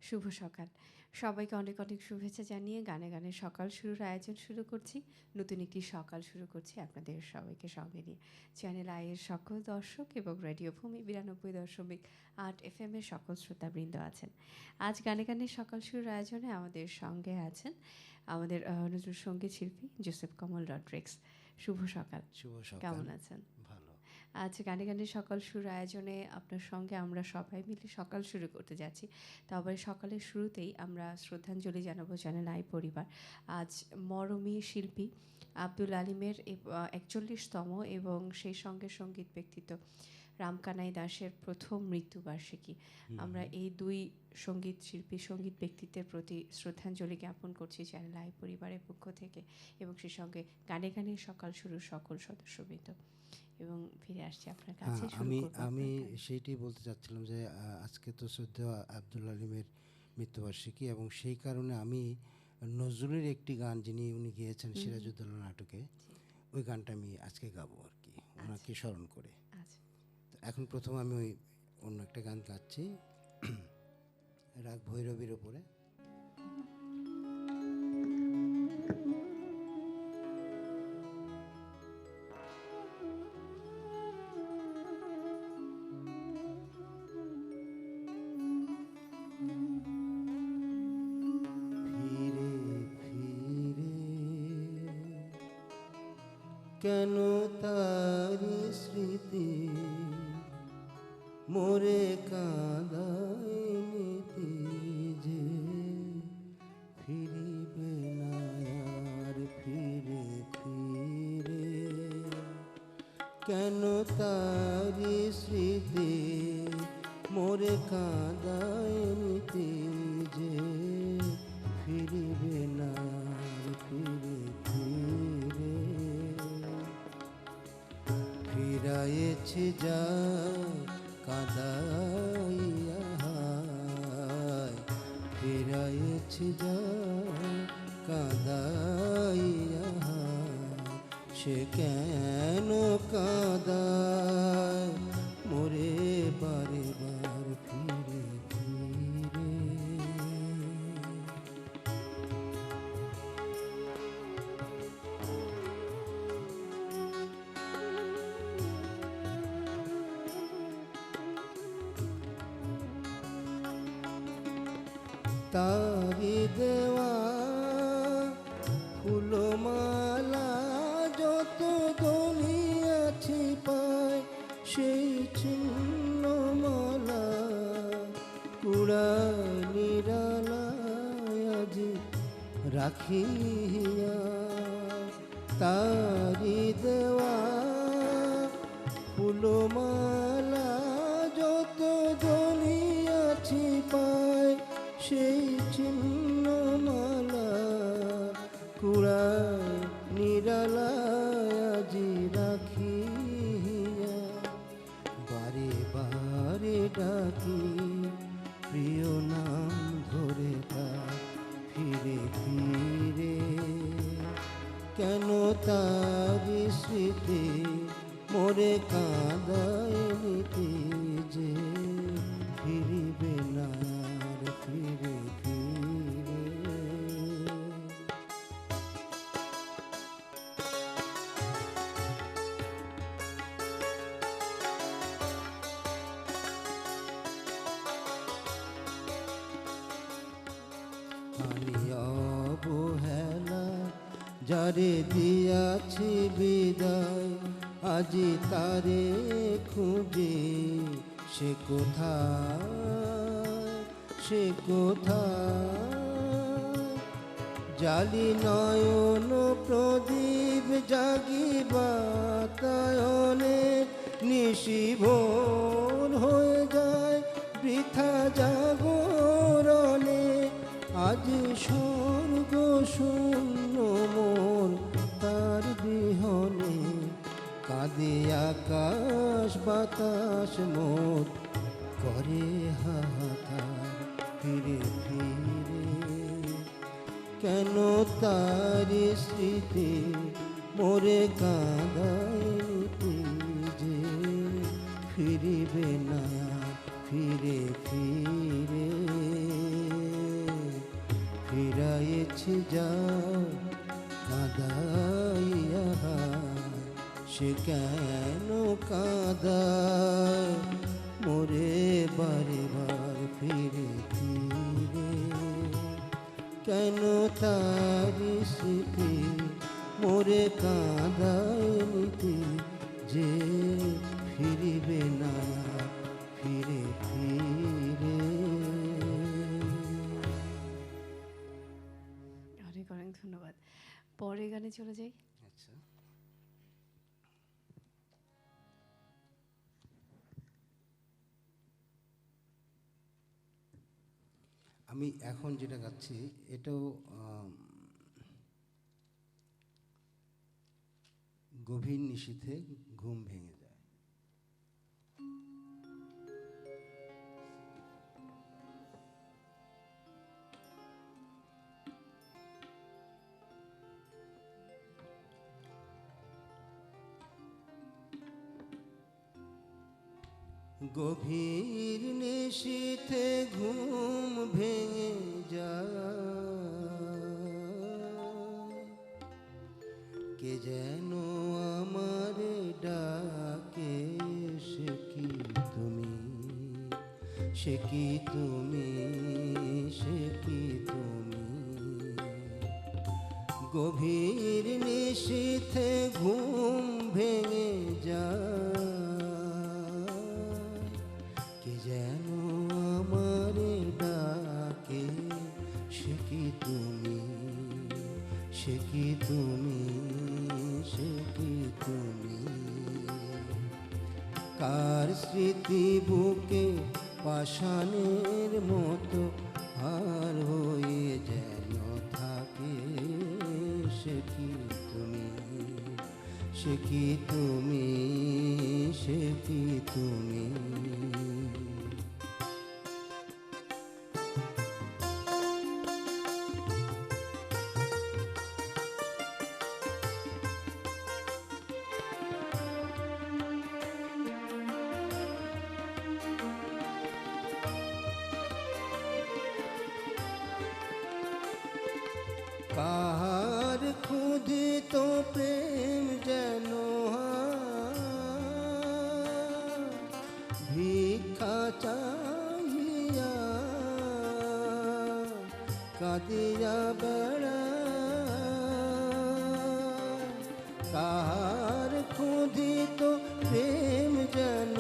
শুভ সকাল। সবাইকে অনেক অনেক শুভেচ্ছা জানিয়ে গানে গানে সকাল শুরুর আয়োজন শুরু করছি। নতুন একটি সকাল শুরু করছি আপনাদের সবাইকে সঙ্গে নিয়ে। চ্যানেল আইয়ের সকল দর্শক এবং রেডিও ভূমি ৯২.৮ FM এর সকল শ্রোতাবৃন্দ আছেন। আজ গানে গানে সকাল শুরুর আয়োজনে আমাদের সঙ্গে আছেন আমাদের নজরুল সঙ্গীত শিল্পী জোসেফ কমল রড্রিক্স। শুভ সকাল। শুভ সকাল। কেমন আছেন? ভালো। আজ গানে গানে সকাল শুরুর আয়োজনে আপনার সঙ্গে আমরা সবাই মিলে সকাল শুরু করতে যাচ্ছি। তবে সকালের শুরুতেই আমরা শ্রদ্ধাঞ্জলি জানাবো চ্যানেল আই পরিবার। আজ মরমী শিল্পী আব্দুল আলিমের ৪১তম এবং সেই সঙ্গে সঙ্গীত ব্যক্তিত্ব রামকানাই দাসের প্রথম মৃত্যুবার্ষিকী। আমরা এই দুই সঙ্গীত শিল্পী সঙ্গীত ব্যক্তিত্বের প্রতি শ্রদ্ধাঞ্জলি জ্ঞাপন করছি চ্যানেল আই পরিবারের পক্ষ থেকে এবং সেই সঙ্গে গানে গানে সকাল শুরুর সকল সদস্যবৃন্দ। এবং ফিরে আসছি আপনার কাছে। আমি সেইটাই বলতে চাচ্ছিলাম যে আজকে তো শ্রদ্ধেয় আব্দুল আলিমের মৃত্যুবার্ষিকী এবং সেই কারণে আমি নজরুলের একটি গান উনি গিয়েছেন সিরাজউদ্দৌলা নাটকে, ওই গানটা আমি আজকে গাবো আর কি, ওনাকে স্মরণ করে। তো এখন প্রথম আমি ওই অন্য একটা গান গাচ্ছি রাগ ভৈরবীর ওপরে। কেন তার স্মৃতি মোরে কাঁদায় নিতে যে ফিরিবে না আর ফিরে ফিরে। কেন তার স্মৃতি মোরে কাঁদায় নিতে যে ফিরিবে না আর ফিরে ফিরে। ফিরাইছে যা কাঁদাইয়া, ফিরাইছে যা কাঁদাইয়া, সে কেন কাঁদায় মোরে বারে বার ফিরে ফিরে। তারি দেওয়া ফুলমালা যত দুনিয়াছি পায়, সেই ছিন্ন মালা কুড়া নিরালায় আজি রাখিয়া। তারি দেওয়া ফুলমালা যত দুনিয়াছি পায়, সেই চিহ্ন মালা কুড়ায় নিরালায় আজি রাখিয়া। বারে বারে ডাকি প্রিয় নাম ধরে তার ফিরে ফিরে। কেন তার স্মৃতি মোরে কাঁদায় নিতে যে ফিরিবে না আর ফিরে ফিরে। আমি অবহেলা যারে দিয়াছি বিদায়, আজি তারে খুঁজে সে কোথায়, সে কোথায়। জালি নয়ন প্রদীপ জাগি বাতায়নে, নিশিভোর হয়ে যায় বৃথা জাগরণে। আজ স্বর্গ শূন্য মোর তার বিহনে, কাঁদে আকাশ বাতাস মোর করে হাহাকার ফিরে ফিরে। কেন তার স্মৃতি মোরে কাঁদায় নিতে যে ফিরিবে না ফিরে ফিরে ফিরাইছে যাও কাঁদাইয়া সে কেন কাঁদায় মোরে বারে বার ফিরে ফিরে কেন তারি স্মৃতি মোরে কাঁদায় নিতে যে ফিরিবে না ফিরে ফিরে। অনেক অনেক ধন্যবাদ। পরের গানে চলে যাই। আচ্ছা, আমি এখন যেটা গাচ্ছি এটাও গভীর নিশীথে ঘুম ভেঙে যায়। গভীর নিশীথে ঘুম ভেঙে যায়, কে যেন আমার ডাকে, সে কি তুমি, সে কি তুমি, সে কি তুমি। গভীর নিশীথে ঘুম ভেঙে যায়, কে যেন আমার ডাকে, সে কি তুমি, সে কি তুমি, সে কি তুমি। কার স্মৃতি বুকে পাষাণের মতো আর হয়ে যেন থাকে, সে কি তুমি, সে কি তুমি, সে কি তুমি। কার ক্ষুধিত প্রেম যেন ভিক্ষা চাহিয়া কাঁদিয়া বেড়ায়। কার ক্ষুধিত প্রেম যেন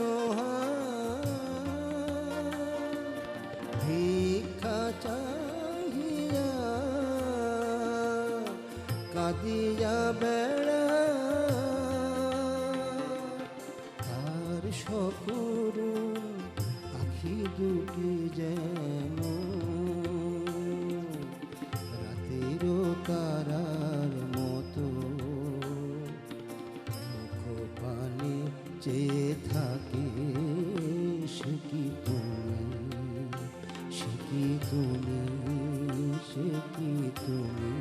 ভিক্ষা চাহিয়া কাঁদিয়া বেড়ায়। তার সকরুণ আখি দুটি যেন রাতেরও তারার মতো মুখ পানে চেয়ে থাকে, সে কি তুমি, সে কি তুমি, সে কি তুমি।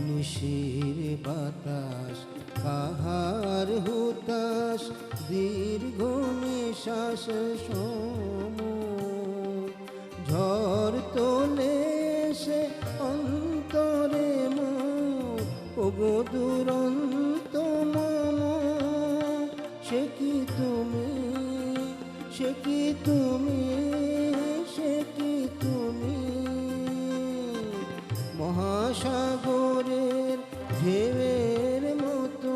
নিশির বাতাস কাহার হুতাস দীর্ঘ নিশ্বাস সম, ঝড় তোলে সে অন্তরে মোর, ওগো দুরন্ত মম। সে কি তুমি, সে কি তুমি, সে কি তুমি। মহাসাগরের ঢেউয়ের মতো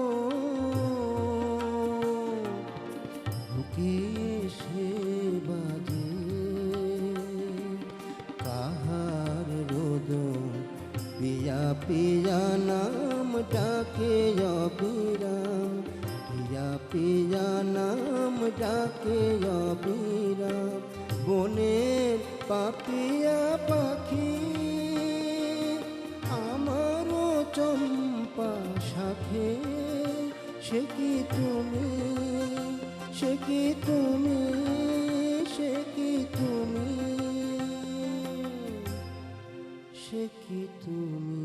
বুকে এসে বাজে, কাহার রোদন পিয়া পিয়া নাম ডাকে অবিরাম, পিয়া পিয়া নাম ডাকে অবিরাম। বনের পাপিয়া পাখি আমারও সে কি তুমি, সে কি তুমি, সে কি তুমি, সে কি তুমি।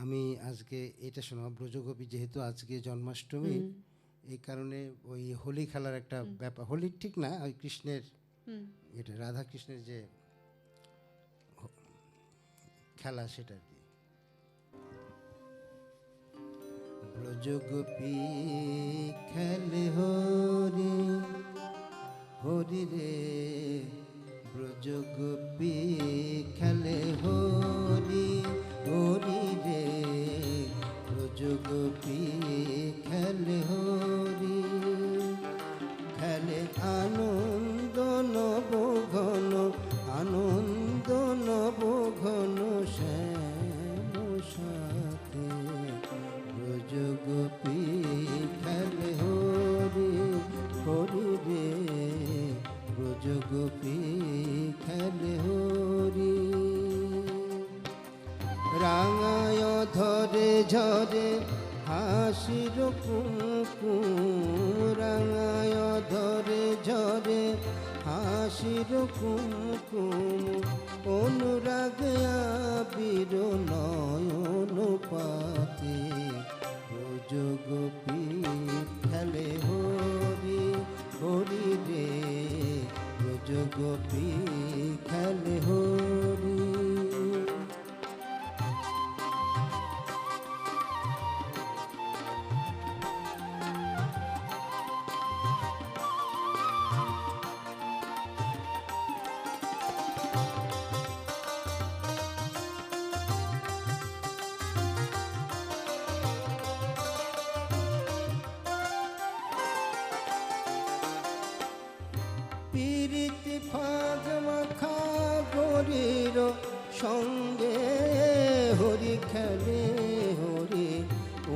আমি আজকে এটা শোনাব ব্রজগোপী, যেহেতু আজকে জন্মাষ্টমী, এই কারণে ওই হোলি খেলার একটা ব্যাপার, হোলি ঠিক না, ওই কৃষ্ণের, এটা রাধা কৃষ্ণের যে খেলা সেটা আর কি। ব্রজগোপী খেলে হরি হরি রে, ব্রজগোপী খেলে হরি হরি রে, ব্রজগোপী খেলে হরি, খেলে আনন্দ নব ঘন, আনন্দ নব ঘন শ্যাম সাথে, ব্রজগোপী খেলে হরি হরি রে, ব্রজগোপী খেলে হরি। রাঙায় ধরে ঝরে হাসির কুমকুম, রাঙায় ধরে ঝরে হাসির কুমকুম, অনুরাগ আবির নয়ন পাতে, ব্রজগোপী খেলে হরি হরি রে, ব্রজগোপী খেলে হরি। প্রীতি ফাগ মাখা গরির সঙ্গে, হরি খেলে হরি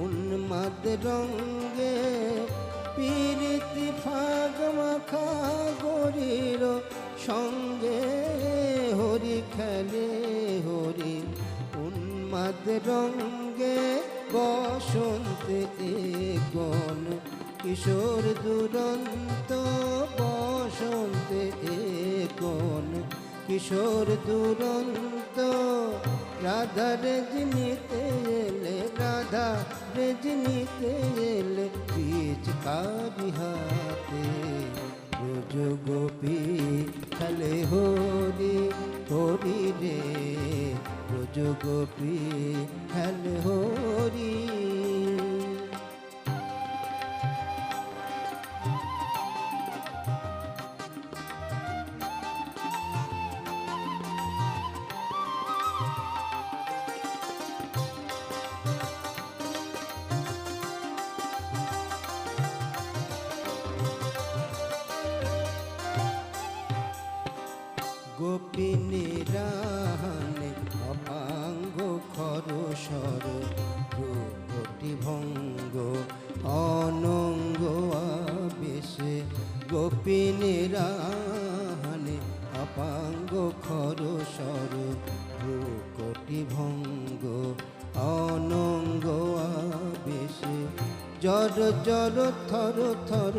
উন্মাদ রঙ্গে, প্রীতি ফাগ মাখা গরির সঙ্গে, হরি খেলে হরি উন্মাদ রঙ্গে, বসন্তে গণ কিশোর দুরন্ত, বসন্তে কোন কিশোর দুরন্ত, রাধা রজনীতে এলে, রাধা রজনীতে এলে, পিচকারি হাতে, ব্রজগোপী খেলে হরি হরি রে, ব্রজগোপী খেলে হরি। গোপিনীরা হানে অপাঙ্গ খরসর, রূপটি ভঙ্গ অনঙ্গ আবেশে, গোপিনীরা হানে অপাঙ্গ খরসর, রূপটি ভঙ্গ অনঙ্গ আবেশে, জর জর থর থর,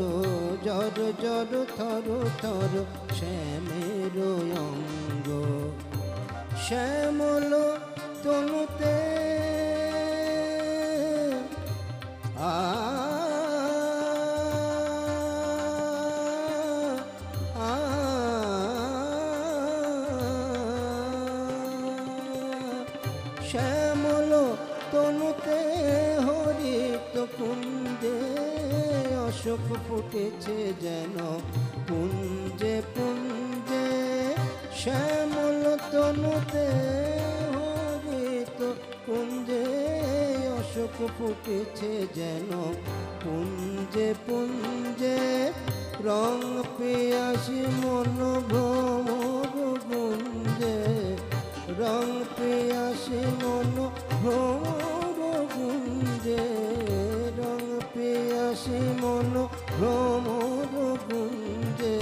জর জর থর থর শ্যামের অঙ্গ, শ্যামল তনুতে আ শ্যামল তনুতে হরিত কুঞ্জে, অশোক ফুটেছে যেন পুঞ্জে পুঞ্জে, শ্যামল তনুতে হরিত কুঞ্জে, অশোক ফুটেছে যেন পুঞ্জে পুঞ্জে, রং পেয়াসি মন ভ্রমর গুঞ্জে, রং পেয়াসি মন ভ্রমর গুঞ্জে, রং পেয়াসি মন ভ্রমর গুঞ্জে,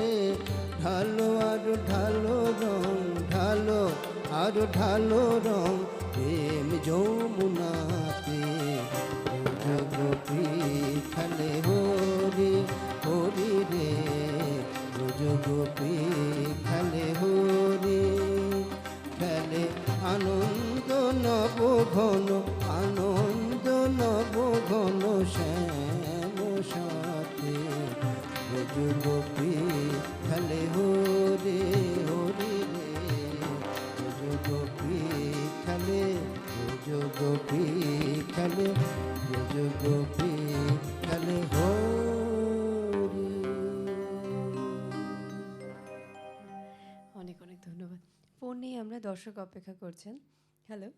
ঢালো আর ঢালো রং ঢালো আর আর ঢালো রং প্রেম যমুনাতে গোপী খেলে হরি হরি রে গোপী খেলে হরি খেলে আনন্দ নব ঘন আনন্দ নব ঘন শ্যাম সাথে গোপী খেলে হরি হরি রে গোপী খেলে গোপী খেলে গোপী খেলে হরি। অনেক অনেক ধন্যবাদ। ফোন নিয়ে আমরা দর্শক অপেক্ষা করছেন। হ্যালো,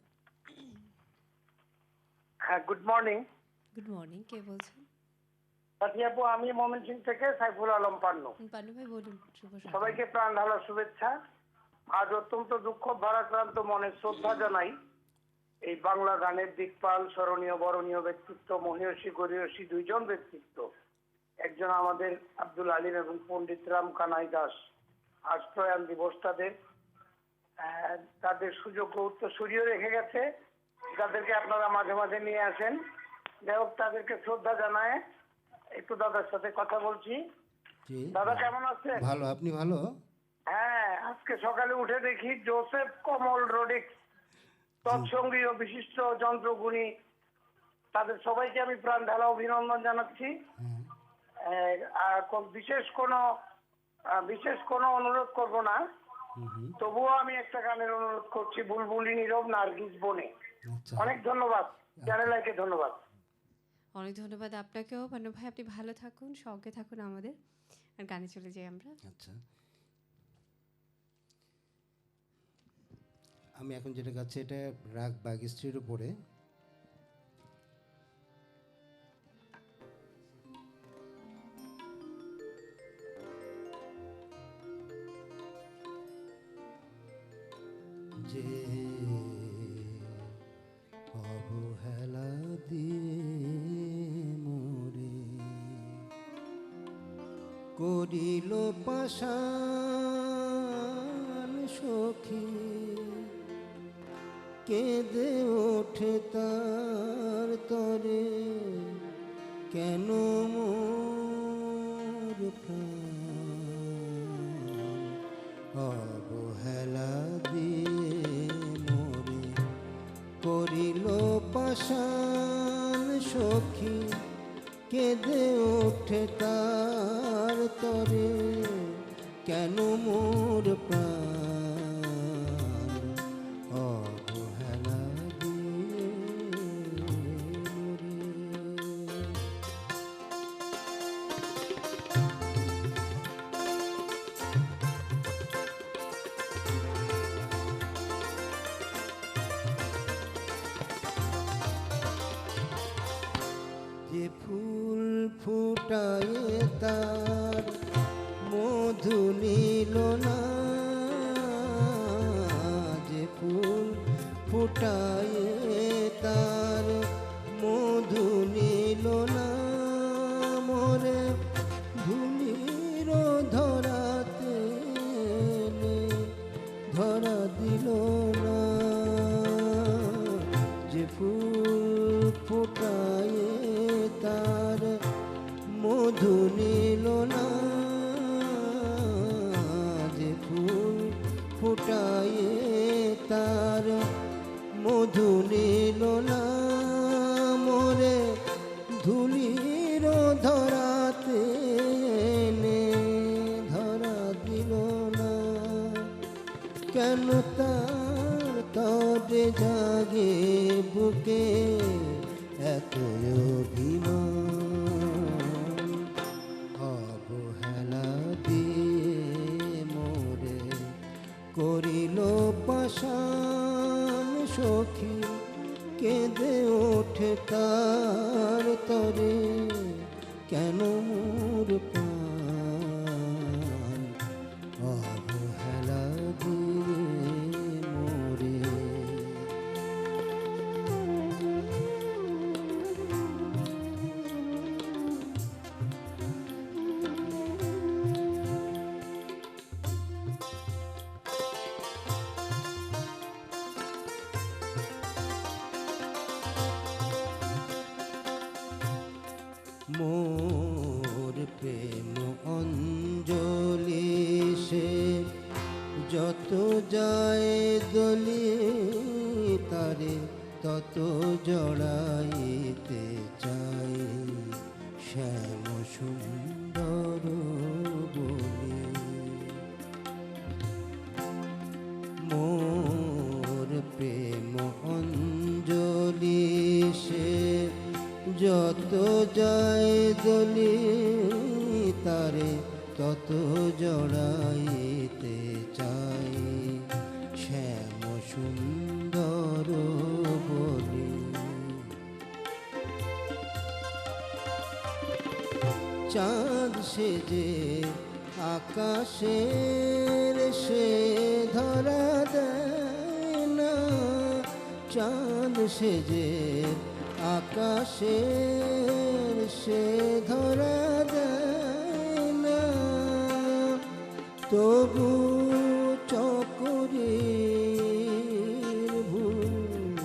হ্যাঁ, গুড মর্নিং গুড মর্নিং, কে বলছেন? আপু, আমি ময়মনসিংহ থেকে সাইফুল আলম পান্নু। পান্নু ভাই বলুন। শুভ সকাল। সবাইকে প্রাণ ঢালা শুভেচ্ছা। আজ অত্যন্ত দুঃখ ভারাক্রান্ত মনে শ্রদ্ধা জানাই এই বাংলা গানের দিকপাল, স্মরণীয় বরণীয় ব্যক্তিত্ব, মহিয়সী গরিয়সী দুইজন ব্যক্তিত্ব, একজন আমাদের আব্দুল আলিম এবং পণ্ডিত রাম কানাই দাস। আজ প্রয়াণ দিবস তাদের। তাদের সুযোগ্য উত্তরসূরিও রেখে গেছে, যাদেরকে আপনারা মাঝে মাঝে নিয়ে আসেন। যাই হোক, তাদেরকে শ্রদ্ধা জানায় একটু দাদার সাথে কথা বলছি। জি, দাদা কেমন আছেন? ভালো, আপনি ভালো? হ্যাঁ, আজকে সকালে উঠে দেখি জোসেফ কমল রোডিক্স তৎসঙ্গী ও বিশিষ্ট যন্ত্রগুণী, তাদের সবাইকে আমি প্রাণ ঢালা অভিনন্দন জানাচ্ছি। বিশেষ কোনো অনুরোধ করব না, তবুও আমি একটা গানের অনুরোধ করছি, বুলবুলি নীরব নার্গিস বনে। আচ্ছা, অনেক ধন্যবাদ, চ্যানেলকে ধন্যবাদ। অনেক ধন্যবাদ আপনাকেও পান্নু ভাই, আপনি ভালো থাকুন, সঙ্গে থাকুন আমাদের। আর গানে চলে যাই আমরা। আচ্ছা, আমি এখন যেটা গাচ্ছি এটা রাগ বাগিস্ট্রির উপরে। যে অবহেলা দিয়ে মোরে করিল পাষাণ সখী, কেঁদে ওঠে তার তরে কেন মোর প্রাণ অবহেলা দিয়ে মোরে করিল পাষাণ সখী, কেঁদে ওঠে তার তরে কেন মোর প্রাণ অবহেলা দিয়ে মোরে। যে ফুল ফুটায়ে তার মধু নিল না, যে ফুল ফুটায়ে তার মধু নিল না, মোরে ধুলির ধরাতে ধরা দিল না, যে ফুল ফুটায়ে তার মধু নিল না, যে ফুল ফুটায়ে তার মধু নিল না, মোরে ধুলির ধরাতে ধরা দিল না, কেন তার তবে জাগে বুকে এত অভিমান অবহেলা দিয়ে মোরে করিল পাষাণ সখী, কেঁদে ওঠে তার তরে কেন মোর প্রাণ অবহেলা দিয়ে মোরে। তারে তত জড়াইতে চাই শ্যাম সুন্দর বলে। মোর প্রেম অঞ্জলি সে যত যায় দলি তারে তত জড়াইতে চাই শ্যাম সুন্দর বলে। চাঁদ সেজে আকাশের সে ধরা দেয় না, চাঁদ সেজে আকাশের সে ধরা দেয় না, তবু চকরির ভুল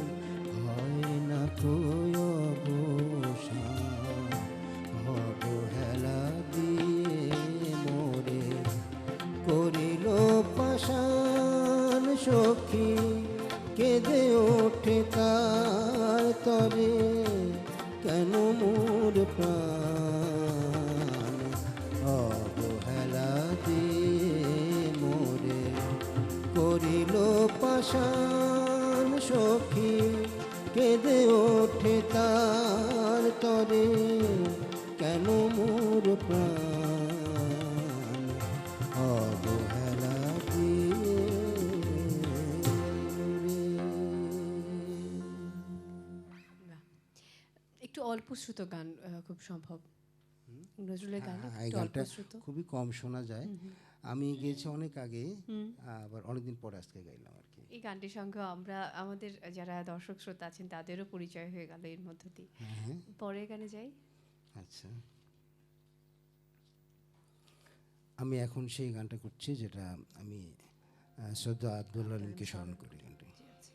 হয় না কই অবসান। অবহেলা দিয়ে মোরে করিল পাষাণ সখী, কেঁদে ওঠে তার তরে কেন মোর প্রাণ। অবহেলা দিয়ে মোরে করিল পাষাণ সখী, কেঁদে ওঠে তার তরে কেন মোর প্রাণ। অবহেলা দিয়ে বাহ। একটু অল্প শ্রুত গান খুব সম্ভব নজরুলের গান হ্যাঁ, এই একটু অল্প গানটা শ্রুত। খুবই কম শোনা যায়। আমি গেয়েছি অনেক আগে, আবার অনেকদিন পরে আজকে গাইলাম আর কি। এই গানটির সঙ্গে আমরা আমাদের যারা দর্শক শ্রোতা আছেন তাদেরও পরিচয় হয়ে গেল এর মধ্য দিয়ে। হ্যাঁ, পরের গানে যাই। আচ্ছা, আমি এখন সেই গানটা করছি যেটা আমি শ্রদ্ধা আব্দুল আলিমকে স্মরণ করি গানটা। জি, আচ্ছা।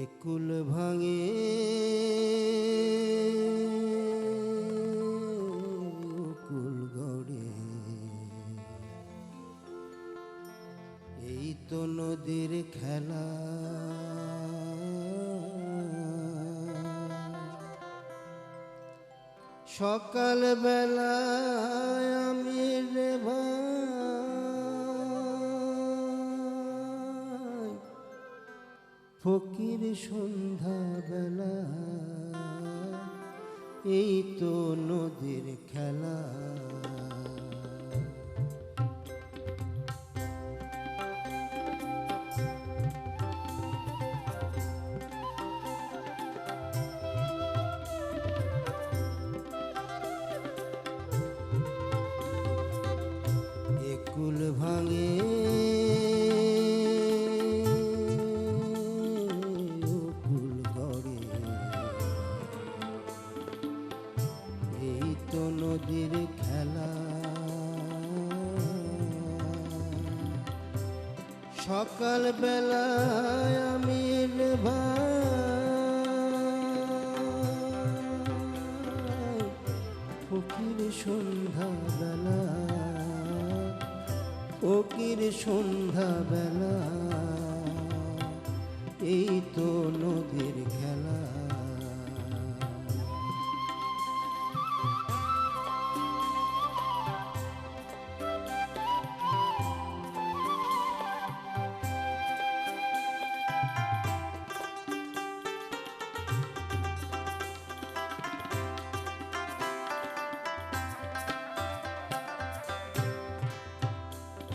একুল ভাঙে কুল গড়ে, এই তো নদীর খেলা। সকাল বেলায় আমি রে ভাই ফকির সন্ধ্যা বেলা, এই তো নদীর খেলা। একুল ভাঙে কুল গড়ে, এই তো নদীর খেলা। সকাল বেলায় আমি রে ভাই ফকির সন্ধ্যা বেলা, ফকির সন্ধ্যা বেলা, এই তো নদীর খেলা।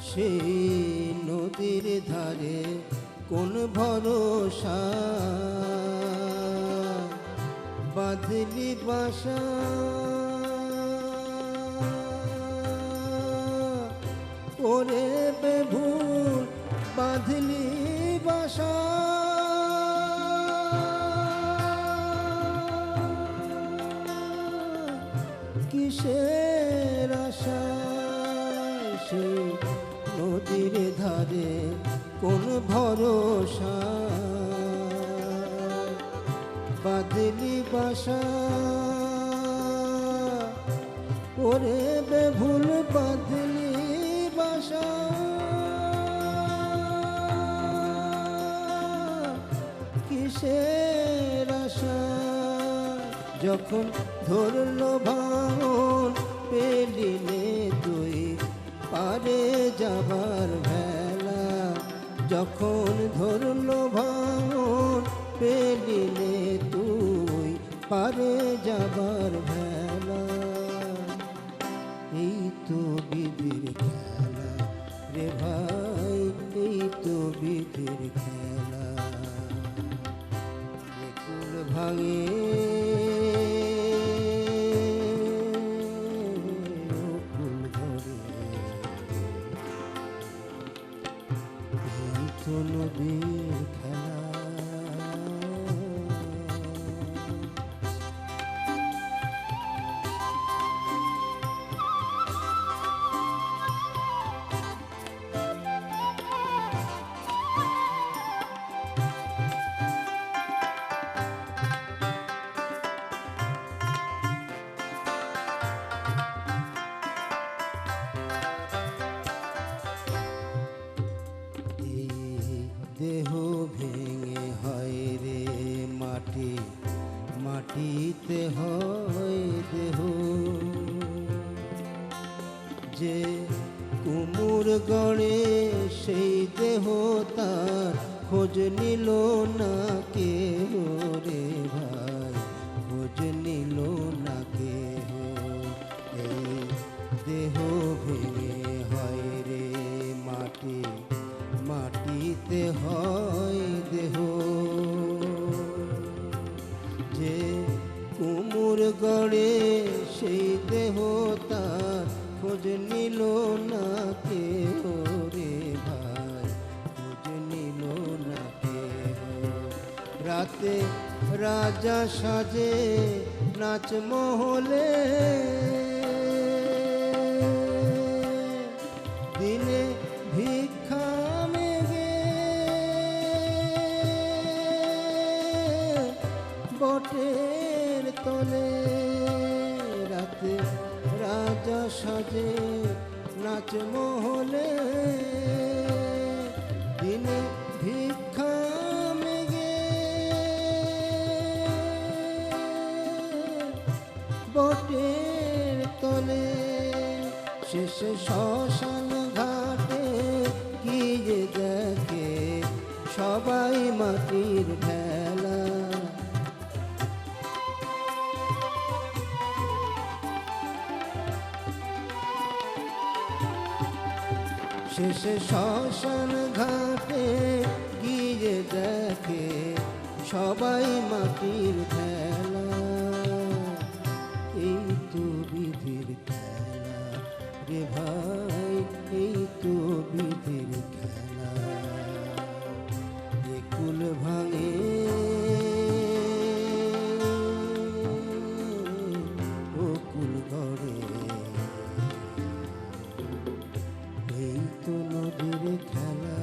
সেই নদীর ধারে কোন ভরসা, বাঁধলি বাসা ওরে বেভুল, বাঁধলি বাসা। কিসের আশা সেই নদীর ধারে কোন ভরসা, বাদলি বাসা ওরে বেভুল বাদলি বাসা কিসের আশা যখন ধরলো ভাঙন পেলিনে তুই পারে যাবার ভেলা যখন ধরলো ভাঙন পেলিনে তুই পারে যাবার ভেলা এই তো বিধির খেলা রে ভাই এই তো বিধির খেলা কুল ভাঙে ও কুল ধরে এই তো নদীর খেলা এই দেহ ভেঙে হয় রে মাটি মাটিতে হয় দেহ যে কুমুর গড়ে সেই দেহ তার খোঁজ নিল না কেহ রে ভাই খোঁজ নিল না কেহ এই দেহ ভেঙে হয় রে মাটি মাটিতে হয় দেহ যে কুমুর গড়ে সেই দেহ তার খোঁজ নিল না কেহ রে ভাই খোঁজ নিল না কেহ রাতে রাজা সাজে নাচ মহলে দিনে ভিক্ষা মেগে বটের তলে রাতে রাজা সাজে নাচ মহলে দিনে ভিক্ষা মেগে বটের তলে শেষে শ্মশান ঘাটে গিয়ে দেখে সবাই মাটির ঢেলা শেষে শ্মশান ঘাটে গিয়ে দেখে সবাই মাটির ঢেলা এই তো বিধির খেলা রে ভাই এই তো বিধির খেলা এ কুল ভাঙে ও কুল গড়ে এই তো নদীর খেলা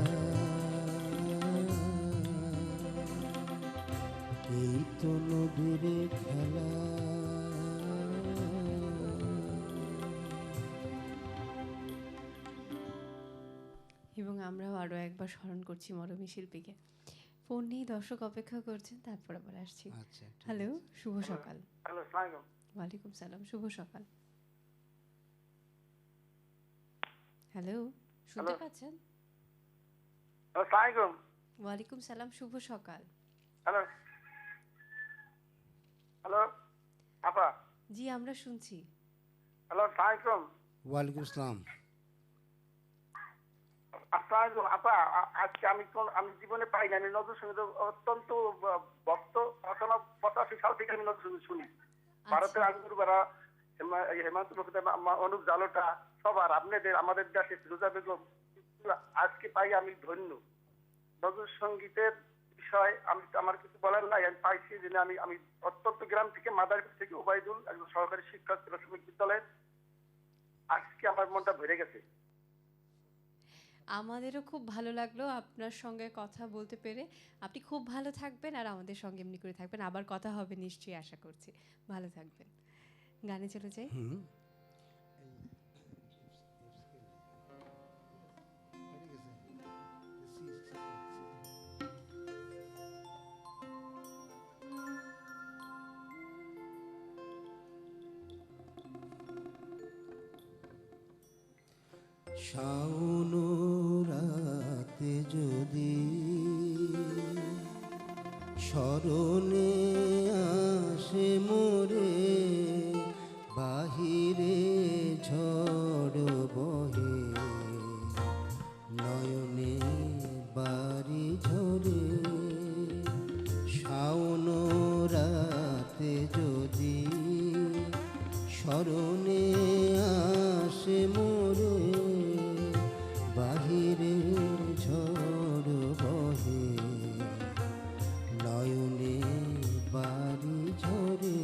এই তো নদীর খেলা এবং আমরাও আরও একবার স্মরণ করছি মরমী শিল্পীকে। ফোন নিয়ে দর্শক অপেক্ষা করছেন, তারপর আবার আসছি। আচ্ছা ঠিক হ্যালো, শুভ সকাল। হ্যালো, সালাম। ওয়ালাইকুম সালাম, শুভ সকাল। হ্যালো, শুনতে হ্যালো। পাচ্ছেন? হ্যালো, সালাম। ওয়ালাইকুম সালাম, শুভ সকাল। হ্যালো, হ্যালো, আপা। জি, আমরা শুনছি। হ্যালো, সালাম। ওয়ালাইকুম আসসালাম। আসসালাম আপা। আজকে আমি জীবনে পাইনি, আমি নজরুল সঙ্গীত অত্যন্ত ভক্ত। 85 সাল থেকে আমি নজরুল সঙ্গীত শুনি। ভারতের আঙ্গুরবাড়া, হেমন্ত মুখোপাধ্যায়, অনুপ জালোটা, সবার আপনাদের আমাদের দেশে ফিরোজা বেগম, আজকে পাই আমি ধন্য। নজরুল সঙ্গীতের বিষয় আমার কিছু বলার নাই। আমি পাইছি যে আমি অত্যন্ত গ্রাম থেকে মাদারীপুর থেকে ওবায়দুল, একজন সহকারী শিক্ষক প্রাথমিক বিদ্যালয়ের। আজকে আমার মনটা ভরে গেছে। আমাদেরও খুব ভালো লাগলো আপনার সঙ্গে কথা বলতে পেরে। আপনি খুব ভালো থাকবেন আর আমাদের সঙ্গে এমনি করে থাকবেন। আবার কথা হবে নিশ্চয়ই, আশা করছি। ভালো থাকবেন। গানে চলে যাই। হুম। শাওন রাতে যদি স্মরণে আসে মোরে, বাহিরে ঝড় বহে, নয়নে বাড়ি ঝরে। শাওন রাতে যদি স্মরণে আসে মোরে, বাহিরে ঝড় বহে, নয়নে বাড়ি ঝরে।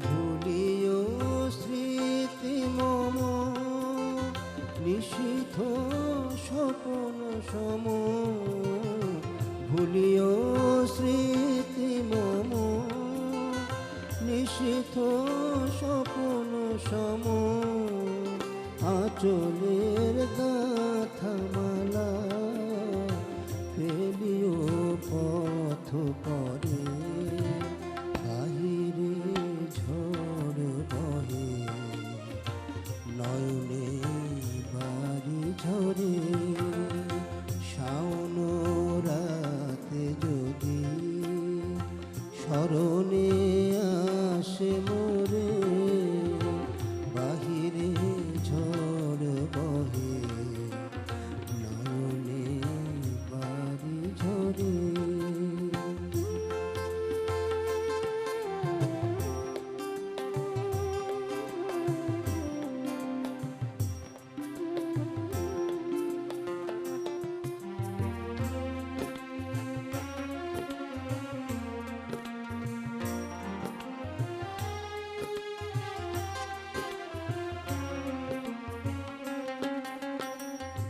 ভুলিও স্মৃতি মম, নিশীথ স্বপন সম। ভুলিও স্মৃতি মম, নিশীথ স্বপন সম। আঁচলের গাথা মালা ফেলিও পথ পরে, বাহিরে ঝড় বহে, নয়নে বাড়ি ঝরে। শাওন রাতে যদি স্মরণে আসে মোরে, বাহিরে ঝড় বহে, নয়নে বাড়ি ঝরে।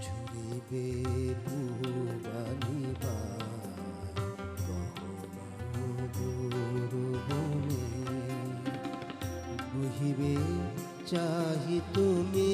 ঝরিবে পুবালিবা গহন বনে, বহিবে চাহি তুমি